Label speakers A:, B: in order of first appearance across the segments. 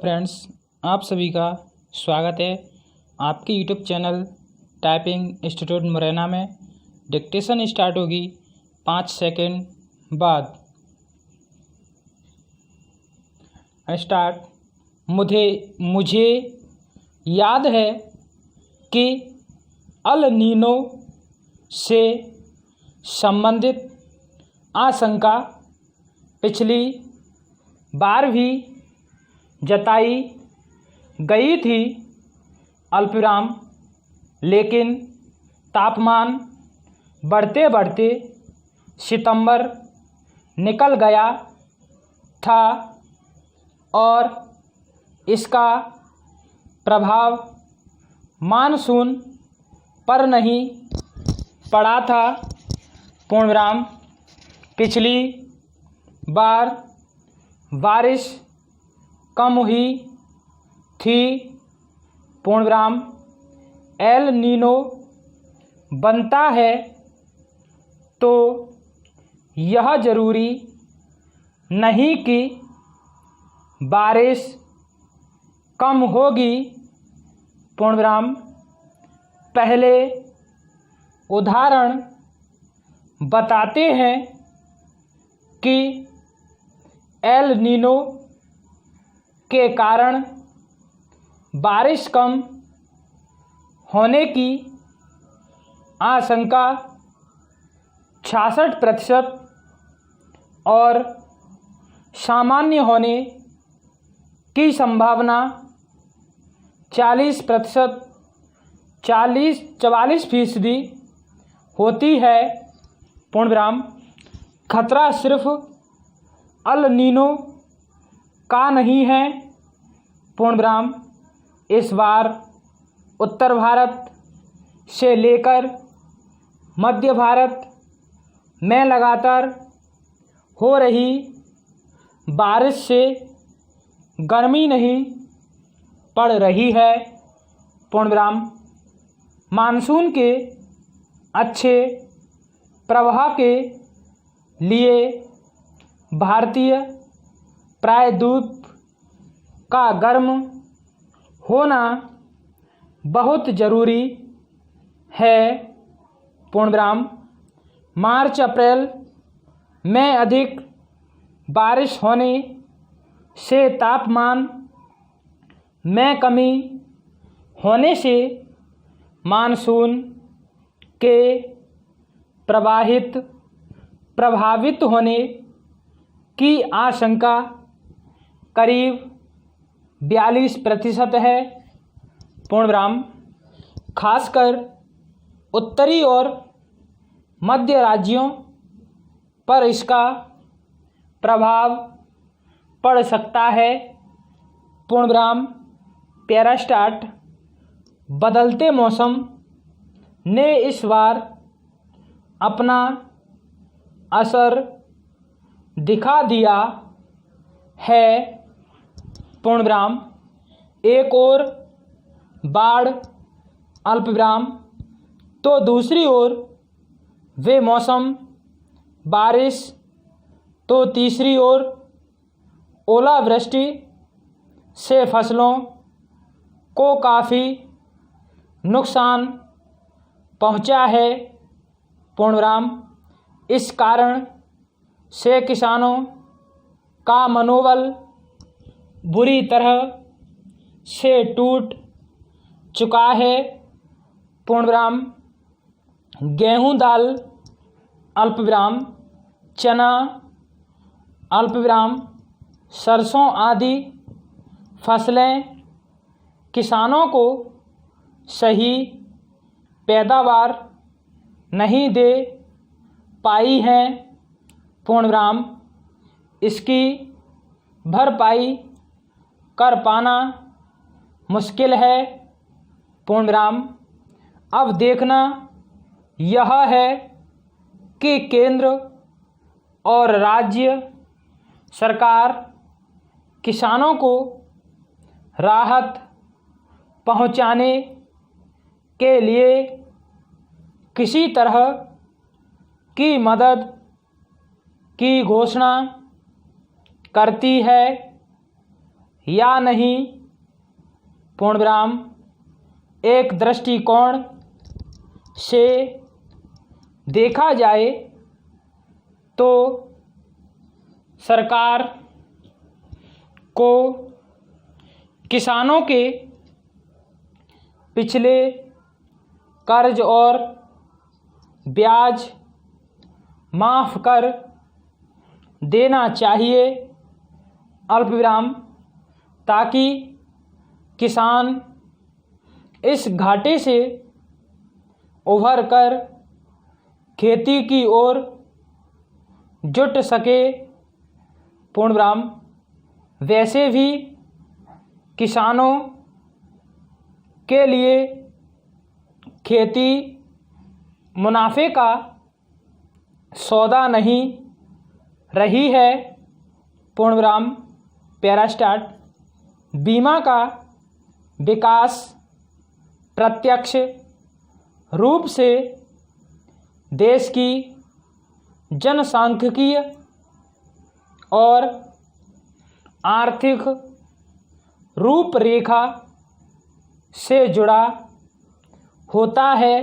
A: Friends, आप सभी का स्वागत है आपके YouTube channel typing institute Morena में। डिक्टेशन स्टार्ट होगी 5 सेकंड बाद। स्टार्ट। मुझे याद है कि अल नीनो से संबंधित आशंका पिछली बार भी जताई गई थी अल्पविराम, लेकिन तापमान बढ़ते बढ़ते सितंबर निकल गया था और इसका प्रभाव मानसून पर नहीं पड़ा था। पूर्णविराम। पिछली बार बारिश कम हुई थी। पूर्णविराम। एल नीनो बनता है तो यह जरूरी नहीं कि बारिश कम होगी। पूर्णविराम। पहले उदाहरण बताते हैं कि एल नीनो के कारण बारिश कम होने की आशंका 66% और सामान्य होने की संभावना 40% 44% होती है। पूर्णविराम। खतरा सिर्फ अल नीनो का नहीं है। पूर्णविराम। इस बार उत्तर भारत से लेकर मध्य भारत में लगातार हो रही बारिश से गर्मी नहीं पड़ रही है। पूर्णविराम। मानसून के अच्छे प्रवाह के लिए भारतीय प्रायद्वीप का गर्म होना बहुत ज़रूरी है। पूर्णविराम। मार्च अप्रैल में अधिक बारिश होने से तापमान में कमी होने से मानसून के प्रभावित होने की आशंका करीब 42% है। पूर्णविराम। खासकर उत्तरी और मध्य राज्यों पर इसका प्रभाव पड़ सकता है। पूर्णविराम। Para start. बदलते मौसम ने इस बार अपना असर दिखा दिया है। पूर्णविराम। एक और बाढ़ अल्पविराम तो दूसरी ओर वे मौसम बारिश तो तीसरी ओर ओलावृष्टि से फसलों को काफ़ी नुकसान पहुंचा है। पूर्णविराम। इस कारण से किसानों का मनोबल बुरी तरह से टूट चुका है। पूर्णविराम। गेहूं, दाल अल्पविराम, चना अल्पविराम, सरसों आदि फसलें किसानों को सही पैदावार नहीं दे पाई हैं। पूर्णविराम। इसकी भरपाई कर पाना मुश्किल है। पूर्णविराम। अब देखना यह है कि केंद्र और राज्य सरकार किसानों को राहत पहुंचाने के लिए किसी तरह की मदद की घोषणा करती है या नहीं पूर्णविराम एक दृष्टिकोण से देखा जाए तो सरकार को किसानों के पिछले कर्ज और ब्याज माफ़ कर देना चाहिए अल्पविराम, ताकि किसान इस घाटे से उभर कर खेती की ओर जुट सके पूर्णविराम। वैसे भी किसानों के लिए खेती मुनाफे का सौदा नहीं रही है पूर्णविराम। पैरास्टार्ट बीमा का विकास प्रत्यक्ष रूप से देश की जनसांख्यिकीय और आर्थिक रूपरेखा से जुड़ा होता है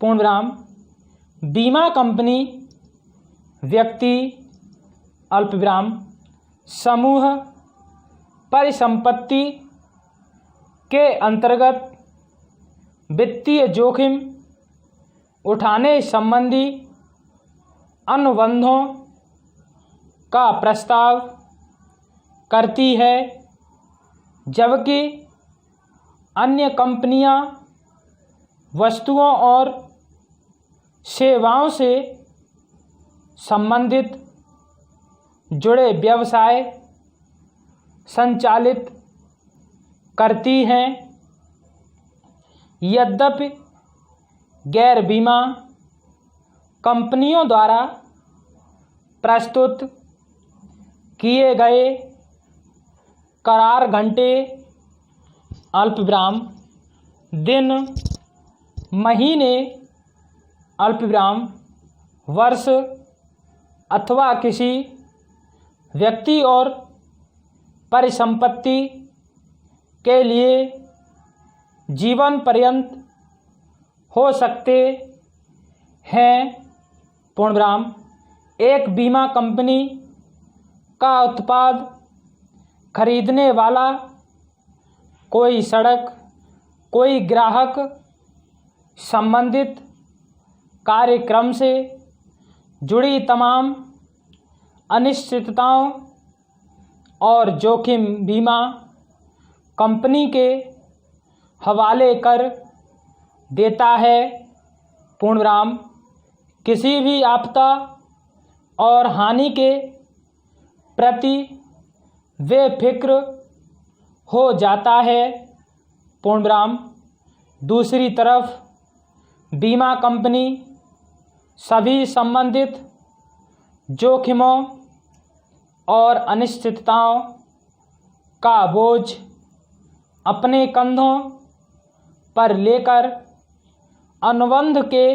A: पूर्णविराम। बीमा कंपनी व्यक्ति अल्पविराम समूह परिसंपत्ति के अंतर्गत वित्तीय जोखिम उठाने संबंधी अनुबंधों का प्रस्ताव करती है, जबकि अन्य कंपनियां वस्तुओं और सेवाओं से संबंधित जुड़े व्यवसाय संचालित करती हैं। यद्यपि गैर बीमा कंपनियों द्वारा प्रस्तुत किए गए करार घंटे अल्पविराम दिन महीने अल्पविराम वर्ष अथवा किसी व्यक्ति और परिसंपत्ति के लिए जीवन पर्यंत हो सकते हैं पूर्णविराम। एक बीमा कंपनी का उत्पाद खरीदने वाला कोई सड़क कोई ग्राहक संबंधित कार्यक्रम से जुड़ी तमाम अनिश्चितताओं और जोखिम बीमा कंपनी के हवाले कर देता है पूर्णविराम। किसी भी आपदा और हानि के प्रति बेफिक्र हो जाता है पूर्णविराम। दूसरी तरफ बीमा कंपनी सभी संबंधित जोखिमों और अनिश्चितताओं का बोझ अपने कंधों पर लेकर अनुबंध के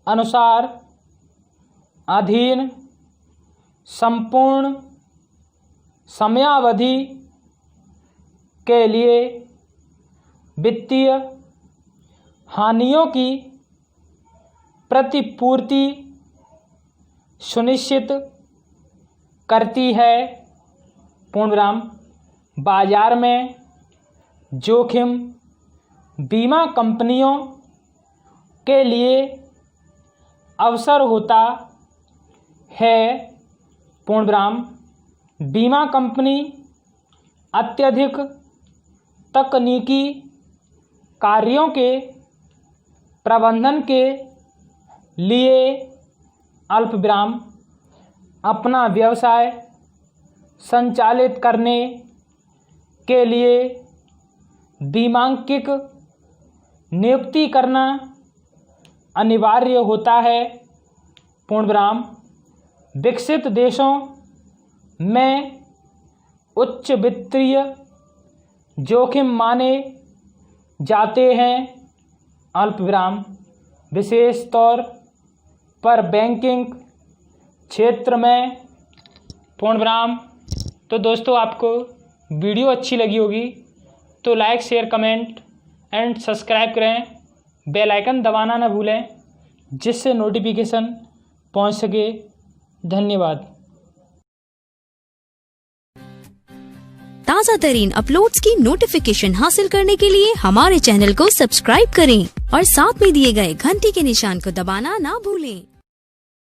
A: अनुसार अधीन संपूर्ण समयावधि के लिए वित्तीय हानियों की प्रतिपूर्ति सुनिश्चित करती है पूर्णविराम। बाजार में जोखिम बीमा कंपनियों के लिए अवसर होता है पूर्णविराम। बीमा कंपनी अत्यधिक तकनीकी कार्यों के प्रबंधन के लिए अल्पविराम अपना व्यवसाय संचालित करने के लिए बीमांकित नियुक्ति करना अनिवार्य होता है पूर्णविराम। विकसित देशों में उच्च वित्तीय जोखिम माने जाते हैं अल्पविराम, विशेष तौर पर बैंकिंग क्षेत्र में पूर्णविराम। तो दोस्तों आपको वीडियो अच्छी लगी होगी तो like, share, comment and subscribe करें। बेल आइकन दबाना ना भूलें जिससे नोटिफिकेशन पहुंच सके। धन्यवाद।
B: ताज़ा तरीन अपलोड्स की नोटिफिकेशन हासिल करने के लिए हमारे चैनल को सब्सक्राइब करें और साथ में दिए गए घंटी के निशान को दबाना ना भूलें।